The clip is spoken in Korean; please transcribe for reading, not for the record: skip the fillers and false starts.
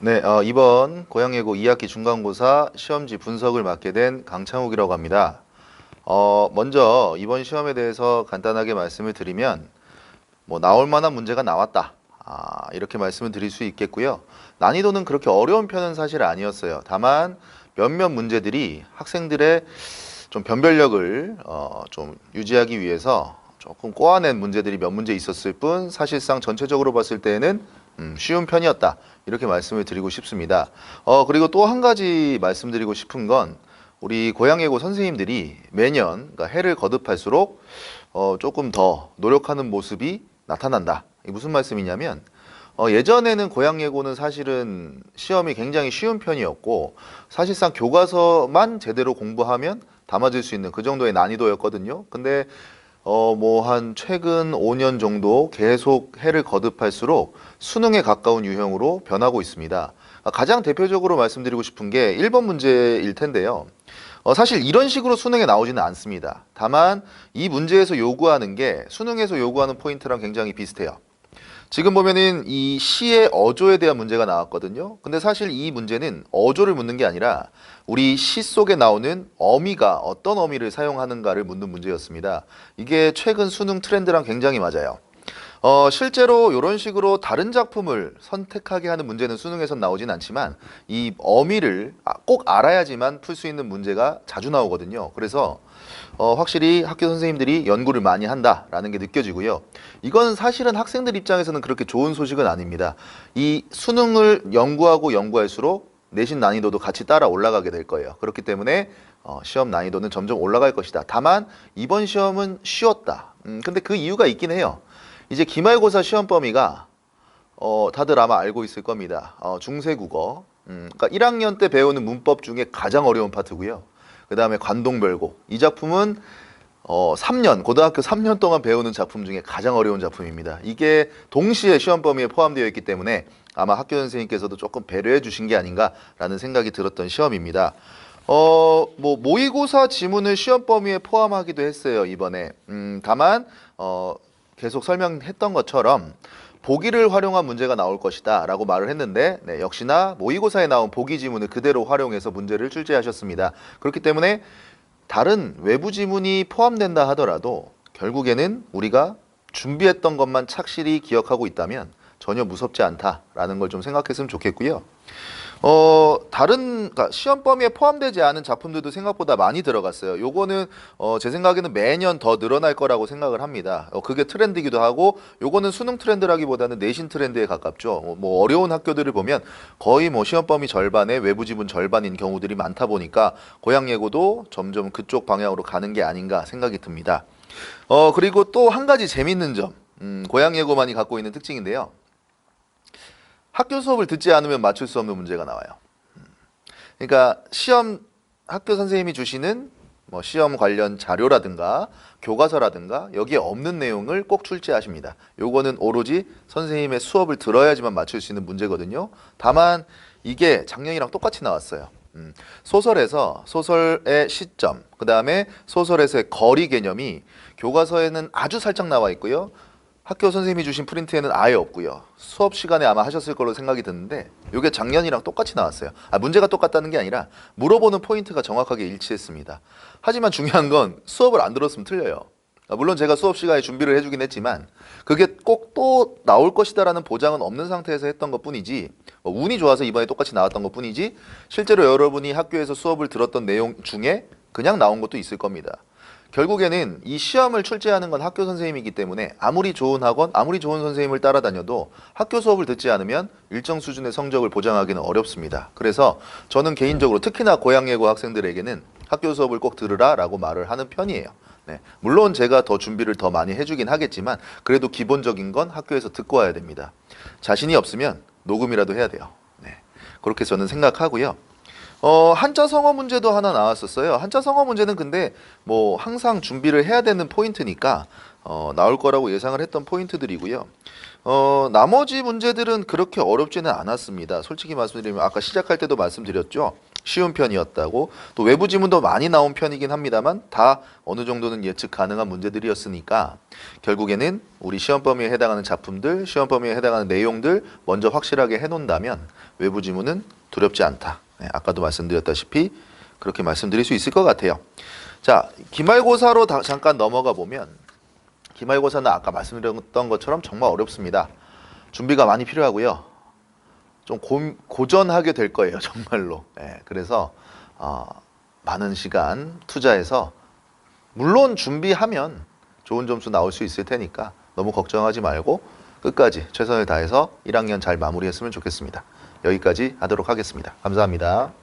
네, 이번 고양예고 2학기 중간고사 시험지 분석을 맡게 된 강창욱이라고 합니다. 먼저 이번 시험에 대해서 간단하게 말씀을 드리면 나올 만한 문제가 나왔다. 이렇게 말씀을 드릴 수 있겠고요. 난이도는 그렇게 어려운 편은 사실 아니었어요. 다만 몇몇 문제들이 학생들의 좀 변별력을 좀 유지하기 위해서 조금 꼬아낸 문제들이 몇 문제 있었을 뿐 사실상 전체적으로 봤을 때는 쉬운 편이었다. 이렇게 말씀을 드리고 싶습니다. 그리고 또 한 가지 말씀드리고 싶은 건 우리 고양예고 선생님들이 매년 그러니까 해를 거듭할수록 조금 더 노력하는 모습이 나타난다. 이게 무슨 말씀이냐면 예전에는 고양예고는 사실은 시험이 굉장히 쉬운 편이었고 사실상 교과서만 제대로 공부하면 담아질 수 있는 그 정도의 난이도였거든요. 근데 한 최근 5년 정도 계속 해를 거듭할수록 수능에 가까운 유형으로 변하고 있습니다. 가장 대표적으로 말씀드리고 싶은 게 1번 문제일 텐데요. 사실 이런 식으로 수능에 나오지는 않습니다. 다만 이 문제에서 요구하는 게 수능에서 요구하는 포인트랑 굉장히 비슷해요. 지금 보면은 이 시의 어조에 대한 문제가 나왔거든요. 근데 사실 이 문제는 어조를 묻는 게 아니라 우리 시 속에 나오는 어미가 어떤 어미를 사용하는가를 묻는 문제였습니다. 이게 최근 수능 트렌드랑 굉장히 맞아요. 실제로 이런 식으로 다른 작품을 선택하게 하는 문제는 수능에선 나오진 않지만 이 어미를 꼭 알아야지만 풀 수 있는 문제가 자주 나오거든요. 그래서 확실히 학교 선생님들이 연구를 많이 한다라는 게 느껴지고요. 이건 사실은 학생들 입장에서는 그렇게 좋은 소식은 아닙니다. 이 수능을 연구하고 연구할수록 내신 난이도도 같이 따라 올라가게 될 거예요. 그렇기 때문에 시험 난이도는 점점 올라갈 것이다. 다만 이번 시험은 쉬웠다. 근데 그 이유가 있긴 해요. 이제 기말고사 시험 범위가 다들 아마 알고 있을 겁니다. 중세국어. 그러니까 1학년 때 배우는 문법 중에 가장 어려운 파트고요. 그 다음에 관동별곡. 이 작품은 3년, 고등학교 3년 동안 배우는 작품 중에 가장 어려운 작품입니다. 이게 동시에 시험 범위에 포함되어 있기 때문에 아마 학교 선생님께서도 조금 배려해 주신 게 아닌가라는 생각이 들었던 시험입니다. 모의고사 지문을 시험 범위에 포함하기도 했어요, 이번에. 다만 계속 설명했던 것처럼 보기를 활용한 문제가 나올 것이다 라고 말을 했는데 역시나 모의고사에 나온 보기 지문을 그대로 활용해서 문제를 출제하셨습니다. 그렇기 때문에 다른 외부 지문이 포함된다 하더라도 결국에는 우리가 준비했던 것만 착실히 기억하고 있다면 전혀 무섭지 않다라는 걸 좀 생각했으면 좋겠고요. 그러니까 시험 범위에 포함되지 않은 작품들도 생각보다 많이 들어갔어요. 요거는 제 생각에는 매년 더 늘어날 거라고 생각을 합니다. 그게 트렌드이기도 하고 요거는 수능 트렌드라기보다는 내신 트렌드에 가깝죠. 어려운 학교들을 보면 거의 시험 범위 절반에 외부 지문 절반인 경우들이 많다 보니까 고양예고도 점점 그쪽 방향으로 가는 게 아닌가 생각이 듭니다. 그리고 또 한 가지 재밌는 점, 고양예고만이 갖고 있는 특징인데요. 학교 수업을 듣지 않으면 맞출 수 없는 문제가 나와요. 그러니까 학교 선생님이 주시는 시험 관련 자료라든가 교과서라든가 여기에 없는 내용을 꼭 출제하십니다. 요거는 오로지 선생님의 수업을 들어야지만 맞출 수 있는 문제거든요. 다만 이게 작년이랑 똑같이 나왔어요. 소설에서 소설의 시점, 그 다음에 소설에서의 거리 개념이 교과서에는 아주 살짝 나와 있고요. 학교 선생님이 주신 프린트에는 아예 없고요. 수업 시간에 아마 하셨을 걸로 생각이 드는데 이게 작년이랑 똑같이 나왔어요. 문제가 똑같다는 게 아니라 물어보는 포인트가 정확하게 일치했습니다. 하지만 중요한 건 수업을 안 들었으면 틀려요. 물론 제가 수업 시간에 준비를 해주긴 했지만 그게 꼭 또 나올 것이다라는 보장은 없는 상태에서 했던 것뿐이지 운이 좋아서 이번에 똑같이 나왔던 것뿐이지 실제로 여러분이 학교에서 수업을 들었던 내용 중에 그냥 나온 것도 있을 겁니다. 결국에는 이 시험을 출제하는 건 학교 선생님이기 때문에 아무리 좋은 학원, 아무리 좋은 선생님을 따라다녀도 학교 수업을 듣지 않으면 일정 수준의 성적을 보장하기는 어렵습니다. 그래서 저는 개인적으로 특히나 고양예고 학생들에게는 학교 수업을 꼭 들으라 라고 말을 하는 편이에요. 물론 제가 더 준비를 더 많이 해주긴 하겠지만 그래도 기본적인 건 학교에서 듣고 와야 됩니다. 자신이 없으면 녹음이라도 해야 돼요. 그렇게 저는 생각하고요. 한자 성어 문제도 하나 나왔었어요. 한자 성어 문제는 근데 항상 준비를 해야 되는 포인트니까 나올 거라고 예상을 했던 포인트들이고요. 나머지 문제들은 그렇게 어렵지는 않았습니다. 솔직히 말씀드리면 아까 시작할 때도 말씀드렸죠. 쉬운 편이었다고. 또 외부 지문도 많이 나온 편이긴 합니다만 다 어느 정도는 예측 가능한 문제들이었으니까 결국에는 우리 시험 범위에 해당하는 작품들, 시험 범위에 해당하는 내용들 먼저 확실하게 해놓는다면 외부 지문은 두렵지 않다. 네, 아까도 말씀드렸다시피 그렇게 말씀드릴 수 있을 것 같아요. 자, 기말고사로 잠깐 넘어가 보면 기말고사는 아까 말씀드렸던 것처럼 정말 어렵습니다. 준비가 많이 필요하고요. 좀 고전하게 될 거예요, 정말로. 예, 그래서 많은 시간 투자해서 물론 준비하면 좋은 점수 나올 수 있을 테니까 너무 걱정하지 말고 끝까지 최선을 다해서 1학년 잘 마무리했으면 좋겠습니다. 여기까지 하도록 하겠습니다. 감사합니다.